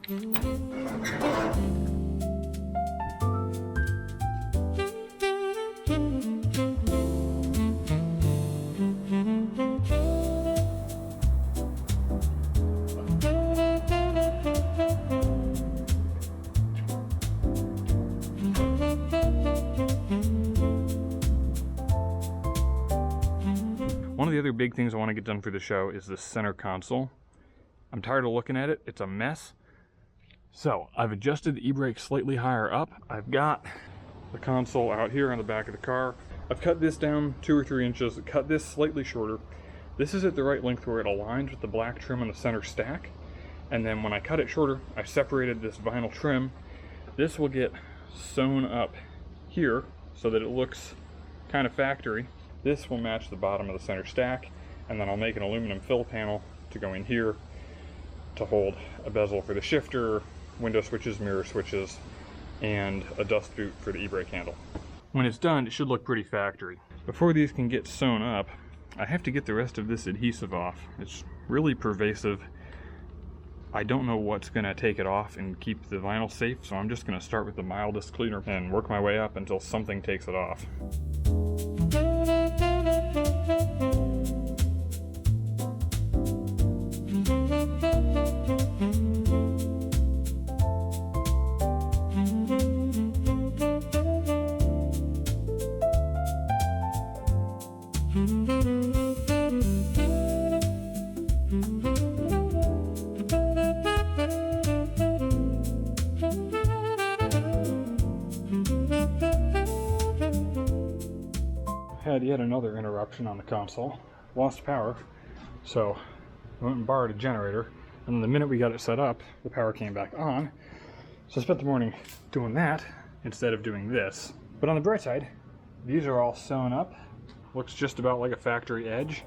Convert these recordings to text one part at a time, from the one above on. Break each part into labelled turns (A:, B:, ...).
A: One of the other big things I want to get done for the show is the center console. I'm tired of looking at it. It's a mess. So I've adjusted the e-brake slightly higher up. I've got the console out here on the back of the car. I've cut this down 2 or 3 inches, cut this slightly shorter. This is at the right length where it aligns with the black trim on the center stack. And then when I cut it shorter, I separated this vinyl trim. This will get sewn up here so that it looks kind of factory. This will match the bottom of the center stack, and then I'll make an aluminum fill panel to go in here to hold a bezel for the shifter, window switches, mirror switches, and a dust boot for the e-brake handle. When it's done, it should look pretty factory. Before these can get sewn up, I have to get the rest of this adhesive off. It's really pervasive. I don't know what's gonna take it off and keep the vinyl safe, so I'm just gonna start with the mildest cleaner and work my way up until something takes it off. Had yet another interruption on the console. Lost power, so I went and borrowed a generator, and the minute we got it set up, the power came back on. So I spent the morning doing that instead of doing this. But on the bright side, these are all sewn up. Looks just about like a factory edge.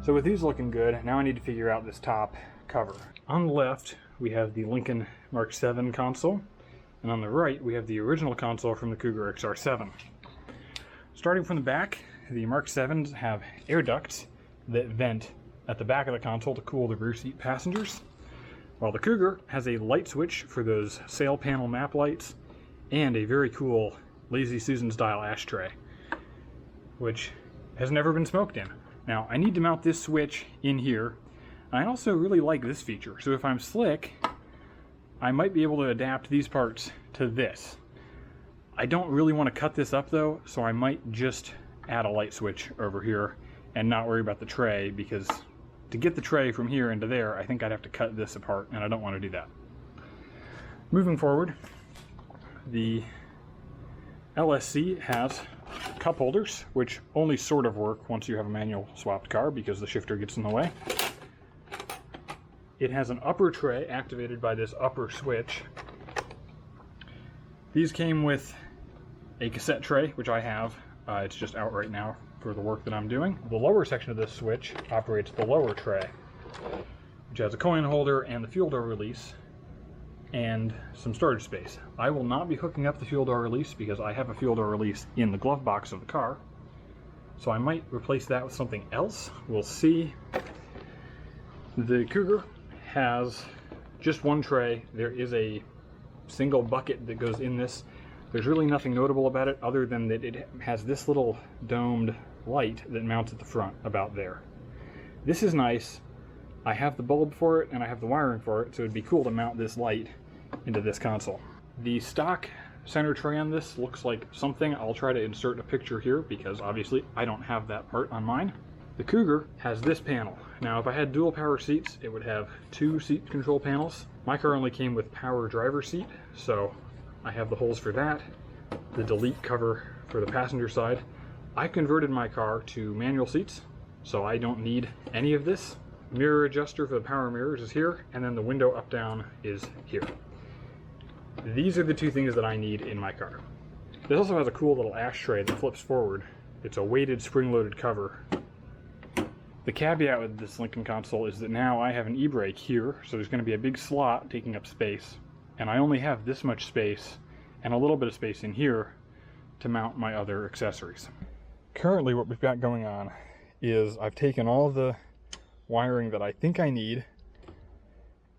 A: So with these looking good, now I need to figure out this top cover. On the left, we have the Lincoln Mark VII console, and on the right, we have the original console from the Cougar XR7. Starting from the back, the Mark VIIs have air ducts that vent at the back of the console to cool the rear seat passengers, while the Cougar has a light switch for those sail panel map lights and a very cool Lazy Susan style ashtray, which has never been smoked in. Now, I need to mount this switch in here. I also really like this feature. So if I'm slick, I might be able to adapt these parts to this. I don't really want to cut this up though, so I might just add a light switch over here and not worry about the tray, because to get the tray from here into there, I think I'd have to cut this apart, and I don't want to do that. Moving forward, the LSC has cup holders, which only sort of work once you have a manual swapped car because the shifter gets in the way. It has an upper tray activated by this upper switch. These came with a cassette tray, which I have. It's just out right now for the work that I'm doing. The lower section of this switch operates the lower tray, which has a coin holder and the fuel door release and some storage space. I will not be hooking up the fuel door release because I have a fuel door release in the glove box of the car. So I might replace that with something else. We'll see. The Cougar has just one tray. There is a single bucket that goes in this. There's really nothing notable about it other than that it has this little domed light that mounts at the front about there. This is nice. I have the bulb for it and I have the wiring for it, so it'd be cool to mount this light into this console. The stock center tray on this looks like something. I'll try to insert a picture here because obviously I don't have that part on mine. The Cougar has this panel. Now if I had dual power seats, it would have 2 seat control panels. My car only came with power driver seat, so I have the holes for that, the delete cover for the passenger side. I converted my car to manual seats, so I don't need any of this. Mirror adjuster for the power mirrors is here, and then the window up down is here. These are the 2 things that I need in my car. This also has a cool little ashtray that flips forward. It's a weighted spring-loaded cover. The caveat with this Lincoln console is that now I have an e-brake here, so there's going to be a big slot taking up space, and I only have this much space and a little bit of space in here to mount my other accessories. Currently what we've got going on is I've taken all the wiring that I think I need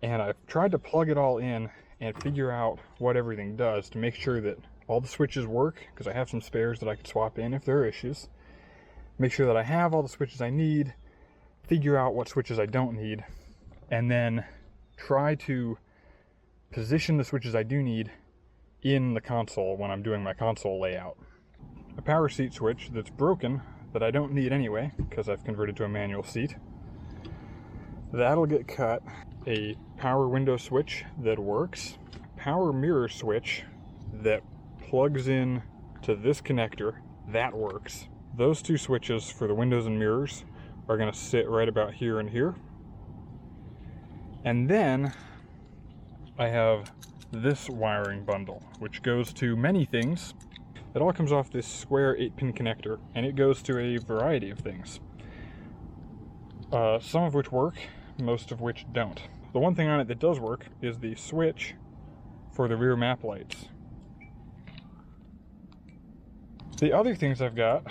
A: and I've tried to plug it all in and figure out what everything does to make sure that all the switches work, because I have some spares that I could swap in if there are issues. Make sure that I have all the switches I need, figure out what switches I don't need, and then try to position the switches I do need in the console when I'm doing my console layout. A power seat switch that's broken that I don't need anyway because I've converted to a manual seat. That'll get cut. A power window switch that works. Power mirror switch that plugs in to this connector. That works. Those 2 switches for the windows and mirrors are going to sit right about here and here. And then I have this wiring bundle, which goes to many things. It all comes off this square 8-pin connector, and it goes to a variety of things. Some of which work, most of which don't. The one thing on it that does work is the switch for the rear map lights. The other things I've got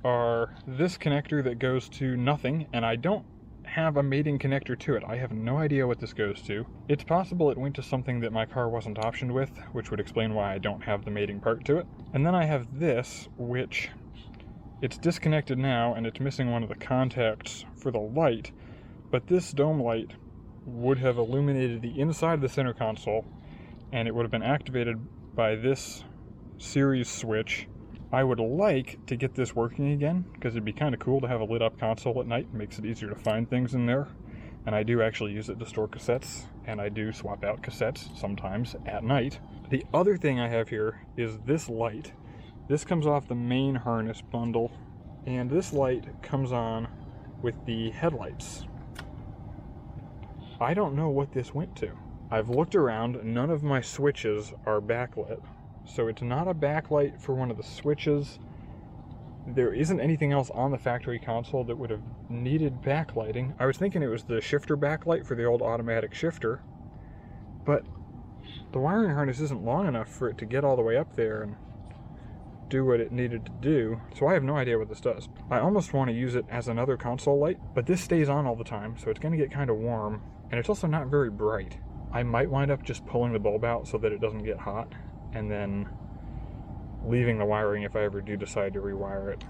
A: are this connector that goes to nothing, and I don't have a mating connector to it. I have no idea what this goes to. It's possible it went to something that my car wasn't optioned with, which would explain why I don't have the mating part to it. And then I have this, which it's disconnected now and it's missing one of the contacts for the light, but this dome light would have illuminated the inside of the center console and it would have been activated by this series switch. I would like to get this working again because it'd be kind of cool to have a lit up console at night. It makes it easier to find things in there, and I do actually use it to store cassettes, and I do swap out cassettes sometimes at night. The other thing I have here is this light. This comes off the main harness bundle, and this light comes on with the headlights. I don't know what this went to. I've looked around, none of my switches are backlit. So it's not a backlight for one of the switches. There isn't anything else on the factory console that would have needed backlighting. I was thinking it was the shifter backlight for the old automatic shifter, but the wiring harness isn't long enough for it to get all the way up there and do what it needed to do, so I have no idea what this does. I almost want to use it as another console light, but this stays on all the time, so it's going to get kind of warm, and it's also not very bright. I might wind up just pulling the bulb out so that it doesn't get hot, and then leaving the wiring if I ever do decide to rewire it.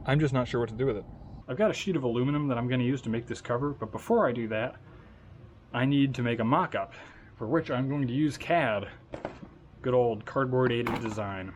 A: I'm just not sure what to do with it. I've got a sheet of aluminum that I'm going to use to make this cover, but before I do that, I need to make a mock-up, for which I'm going to use CAD. Good old cardboard aided design.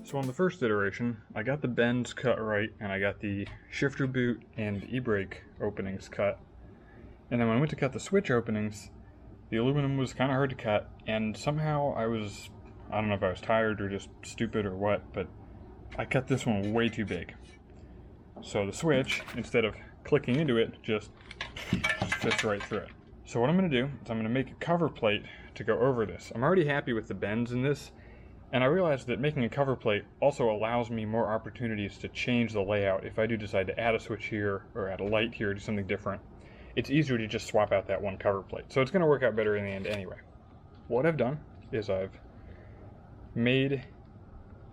A: So on the first iteration, I got the bends cut right, and I got the shifter boot and e-brake openings cut. And then when I went to cut the switch openings, the aluminum was kind of hard to cut, and somehow I don't know if I was tired or just stupid or what, but I cut this one way too big. So the switch, instead of clicking into it, just fits right through it. So what I'm going to do is I'm going to make a cover plate to go over this. I'm already happy with the bends in this, And I realized that making a cover plate also allows me more opportunities to change the layout. If I do decide to add a switch here, or add a light here, do something different, it's easier to just swap out that one cover plate. So it's going to work out better in the end anyway. What I've done is I've made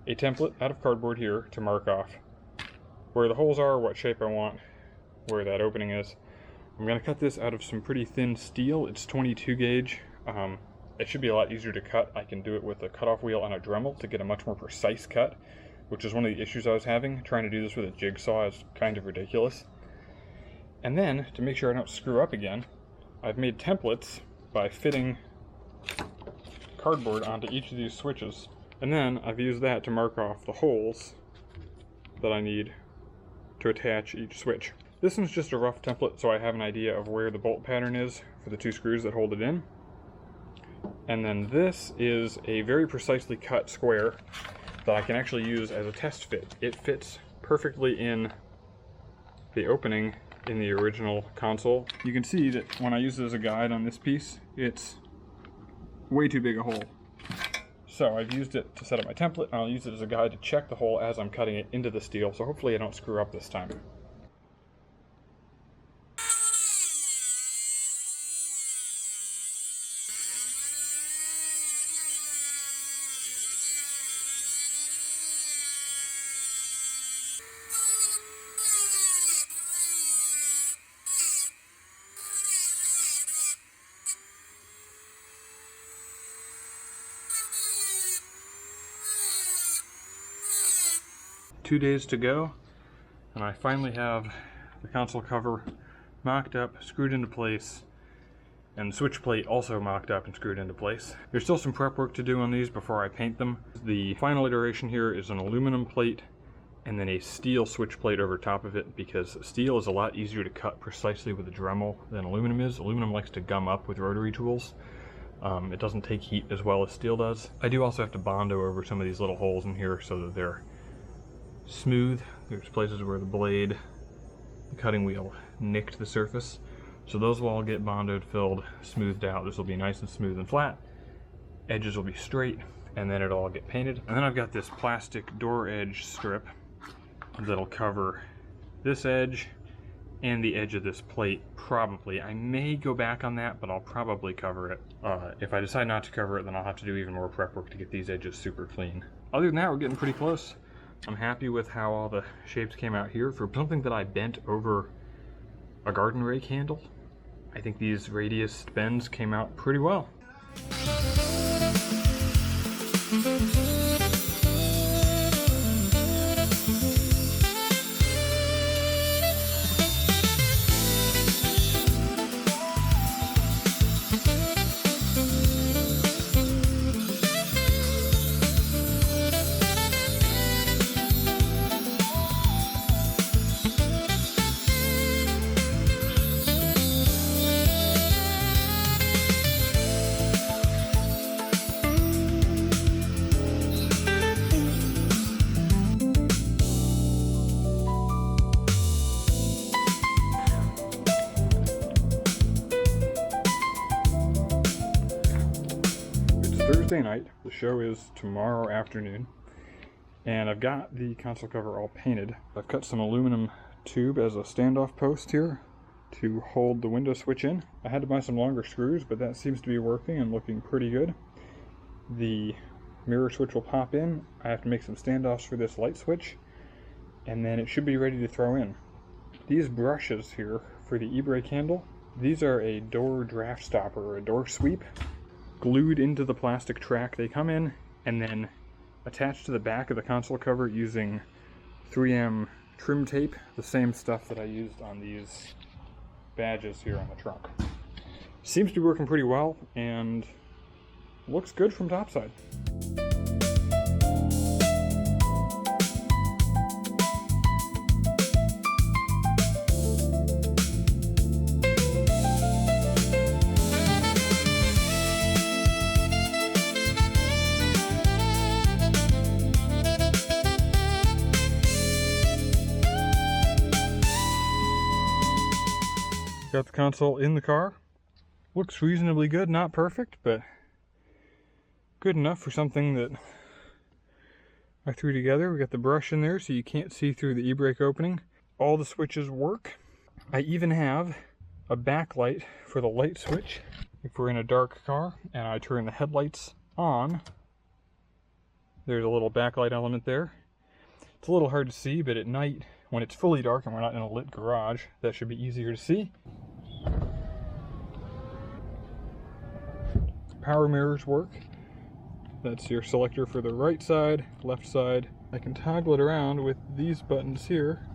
A: a template out of cardboard here to mark off where the holes are, what shape I want, where that opening is. I'm going to cut this out of some pretty thin steel. It's 22 gauge. It should be a lot easier to cut. I can do it with a cutoff wheel on a Dremel to get a much more precise cut, which is one of the issues I was having. Trying to do this with a jigsaw is kind of ridiculous. And then, to make sure I don't screw up again, I've made templates by fitting cardboard onto each of these switches. And then I've used that to mark off the holes that I need to attach each switch. This one's just a rough template, so I have an idea of where the bolt pattern is for the two screws that hold it in. And then this is a very precisely cut square that I can actually use as a test fit. It fits perfectly in the opening in the original console. You can see that when I use it as a guide on this piece, it's way too big a hole. So I've used it to set up my template, and I'll use it as a guide to check the hole as I'm cutting it into the steel, so hopefully I don't screw up this time. Two days to go, and I finally have the console cover mocked up, screwed into place, and the switch plate also mocked up and screwed into place. There's still some prep work to do on these before I paint them. The final iteration here is an aluminum plate and then a steel switch plate over top of it, because steel is a lot easier to cut precisely with a Dremel than aluminum is. Aluminum likes to gum up with rotary tools. It doesn't take heat as well as steel does. I do also have to Bondo over some of these little holes in here so that they're smooth. There's places where the blade, the cutting wheel, nicked the surface. So those will all get Bondoed, filled, smoothed out. This will be nice and smooth and flat. Edges will be straight, and then it'll all get painted. And then I've got this plastic door edge strip that'll cover this edge and the edge of this plate, probably. I may go back on that, but I'll probably cover it. If I decide not to cover it, then I'll have to do even more prep work to get these edges super clean. Other than that, we're getting pretty close. I'm happy with how all the shapes came out here. For something that I bent over a garden rake handle, I think these radius bends came out pretty well. Thursday night. The show is tomorrow afternoon, and I've got the console cover all painted. I've cut some aluminum tube as a standoff post here to hold the window switch in. I had to buy some longer screws, but that seems to be working and looking pretty good. The mirror switch will pop in. I have to make some standoffs for this light switch, and then it should be ready to throw in. These brushes here for the e-brake handle, these are a door draft stopper, or a door sweep, glued into the plastic track. They come in and then attached to the back of the console cover using 3M trim tape, the same stuff that I used on these badges here on the trunk. Seems to be working pretty well and looks good from topside. Got the console in the car. Looks reasonably good, not perfect, but good enough for something that I threw together. We got the brush in there so you can't see through the e-brake opening. All the switches work. I even have a backlight for the light switch if we're in a dark car and I turn the headlights on. There's a little backlight element there. It's a little hard to see, but at night when it's fully dark and we're not in a lit garage, that should be easier to see. Power mirrors work. That's your selector for the right side, left side. I can toggle it around with these buttons here.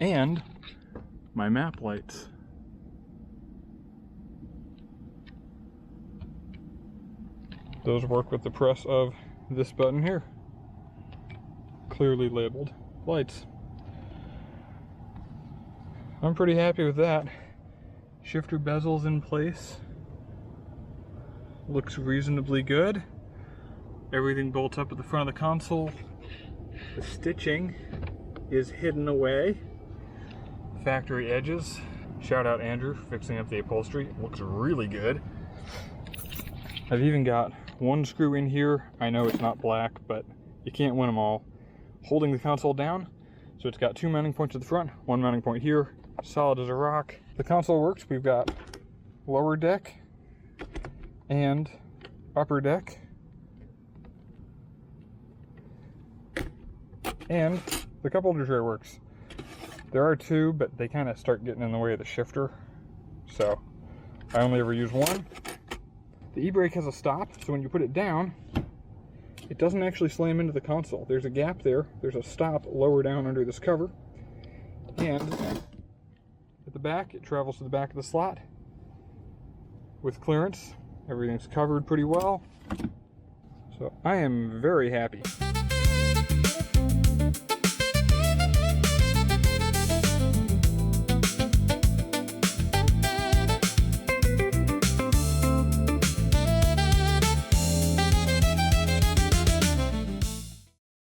A: And my map lights. Those work with the press of this button here. Clearly labeled lights. I'm pretty happy with that. Shifter bezel's in place. Looks reasonably good. Everything bolts up at the front of the console. The stitching is hidden away. Factory edges. Shout out Andrew for fixing up the upholstery. It looks really good. I've even got one screw in here. I know it's not black, but you can't win them all. Holding the console down. So it's got two mounting points at the front, one mounting point here. Solid as a rock. The console works. We've got lower deck and upper deck. And the cup holder tray works. There are two, but they kind of start getting in the way of the shifter. So I only ever use one. The e-brake has a stop, so when you put it down, it doesn't actually slam into the console. There's a gap there. There's a stop lower down under this cover. And at the back, it travels to the back of the slot with clearance. Everything's covered pretty well. So I am very happy.